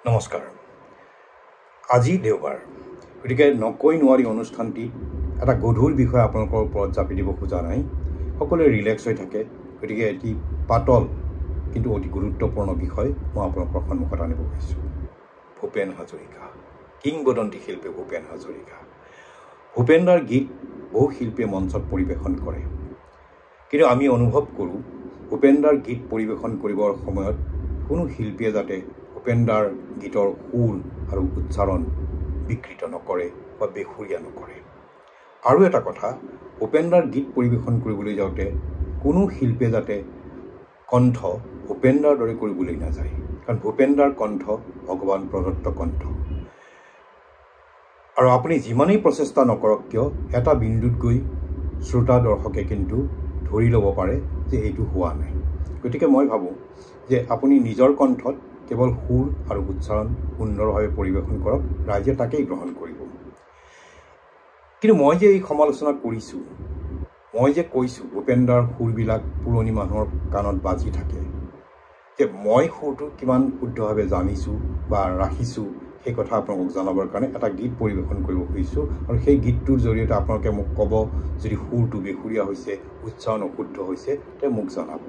নমস্কাৰ। আজি দেওবাৰ, গতিকে নকৈ নোৱাৰি অনুষ্ঠানটি এটা গধুৰ বিষয় আপোনালোকৰ ওপৰত জাপি দিব খোজা নাই। সকলোৱে ৰিলেক্স হৈ থাকে, গতিকে এটি পাতল কিন্তু অতি গুৰুত্বপূৰ্ণ বিষয় মই আপোনালোকৰ সন্মুখত আনিব খুজিছোঁ। ভূপেন হাজৰিকা, কিংবদন্তী শিল্পী ভূপেন হাজৰিকা। ভূপেনদাৰ গীত বহু শিল্পীয়ে মঞ্চত পৰিৱেশন কৰে, কিন্তু আমি অনুভৱ কৰোঁ ভূপেনদাৰ গীত পৰিৱেশন কৰিবৰ সময়ত কোনো শিল্পীয়ে যাতে ভূপেনদাৰ গীতৰ সুৰ আৰু উচ্চাৰণ বিকৃত নকৰে বা বেসুৰীয়া নকৰে। আৰু এটা কথা, ভূপেনদাৰ গীত পৰিৱেশন কৰিবলৈ যাওঁতে কোনো শিল্পীয়ে যাতে কণ্ঠ ভূপেনদাৰ দৰে কৰিবলৈ নাযায়, কাৰণ ভূপেনদাৰ কণ্ঠ ভগৱান প্ৰদত্ত কণ্ঠ। আৰু আপুনি যিমানেই প্ৰচেষ্টা নকৰক কিয় এটা বিন্দুত গৈ শ্ৰোতা দৰ্শকে কিন্তু ধৰি ল'ব পাৰে যে এইটো হোৱা নাই। গতিকে মই ভাবোঁ যে আপুনি নিজৰ কণ্ঠত কেৱল সুৰ আৰু উচ্চাৰণ সুন্দৰভাৱে পৰিৱেশন কৰক, ৰাইজে তাকেই গ্ৰহণ কৰিব। কিন্তু মই যে এই সমালোচনা কৰিছোঁ, মই যে কৈছোঁ ভূপেনদাৰ সুৰবিলাক পুৰণি মানুহৰ কাণত বাজি থাকে, যে মই সুৰটো কিমান শুদ্ধভাৱে জানিছোঁ বা ৰাখিছোঁ সেই কথা আপোনালোকক জনাবৰ কাৰণে এটা গীত পৰিৱেশন কৰিব খুজিছোঁ। আৰু সেই গীতটোৰ জৰিয়তে আপোনালোকে মোক ক'ব যদি সুৰটো বেসুৰীয়া হৈছে, উচ্চাৰণ অশুদ্ধ হৈছে, তে মোক জনাব।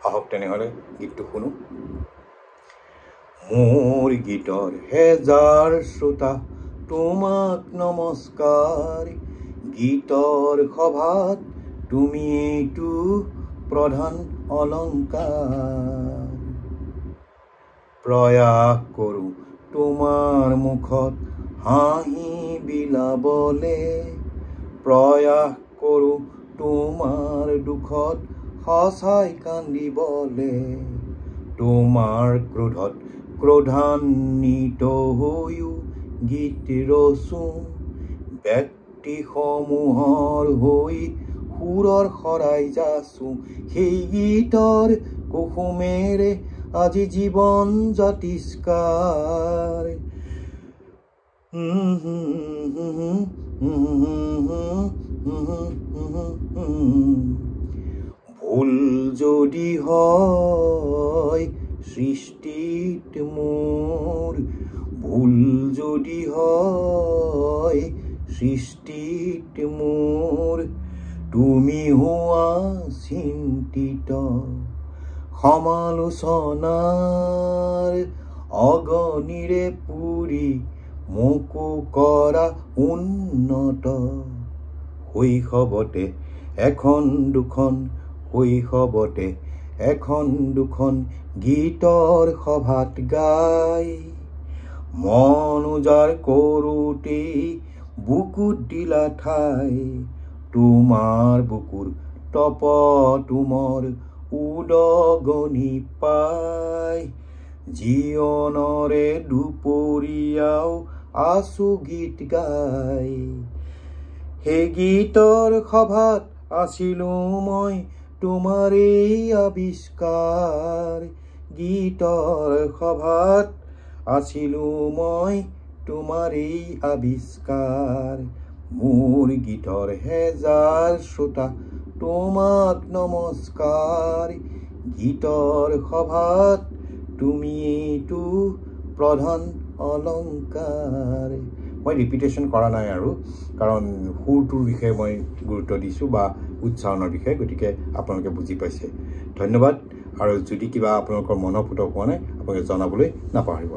আহক তেনেহ'লে গীতটো শুনো। মোৰ গীতৰ হেজাৰ শ্ৰোতা তোমাক নমস্কাৰ, গীতৰ সভাত তুমি এইটো প্ৰধান অলংকাৰ। প্ৰয়াস কৰোঁ তোমাৰ মুখত হাঁহি বিলাবলে, প্ৰয়াস কৰোঁ তোমাৰ দুখত সঁচাই কান্দিবলে, তোমাৰ ক্ৰোধত ক্ৰোধান্বিত হৈও গীত ৰচোঁ, ব্যক্তিসমূহৰ হৈ সুৰৰ শৰাই যাচোঁ, সেই গীতৰ কুসুমেৰে আজি জীৱন জাতিষ্কাৰ। ভুল যদি হয় সৃষ্টিত মোৰ, ভুল যদি হয় সৃষ্টিত মোৰ, তুমি হোৱা চিন্তিত সমালোচনাৰ অগণিৰে পুৰি মোকো কৰা উন্নত। শৈশৱতে এখন দুখন, শৈশৱতে এখন দুখন গীতৰ সভাত গাই, মন উজাৰ কৰোঁতেই বুকুত দিলা ঠাই, তোমাৰ বুকুৰ তপ তোমাৰ উদগনি পাই, জীৱনৰে দুপৰীয়াও আছো গীত গাই। সেই গীতৰ সভাত আছিলোঁ মই তোমাৰেই আৱিষ্কাৰ, গীতৰ সভাত আছিলোঁ মই তোমাৰেই আৱিষ্কাৰ। মোৰ গীতৰ হেজাৰ শ্ৰোতা তোমাক নমস্কাৰ, গীতৰ সভাত তুমি এইটো প্ৰধান অলংকাৰ। মই ৰিপিটেশ্যন কৰা নাই আৰু, কাৰণ সুৰটোৰ বিষয়ে মই গুৰুত্ব দিছোঁ বা উচ্চাৰণৰ বিষয়ে, গতিকে আপোনালোকে বুজি পাইছে। ধন্যবাদ। আৰু যদি কিবা আপোনালোকৰ মনপুত হোৱা নাই আপোনালোকে জনাবলৈ নাপাহৰিব।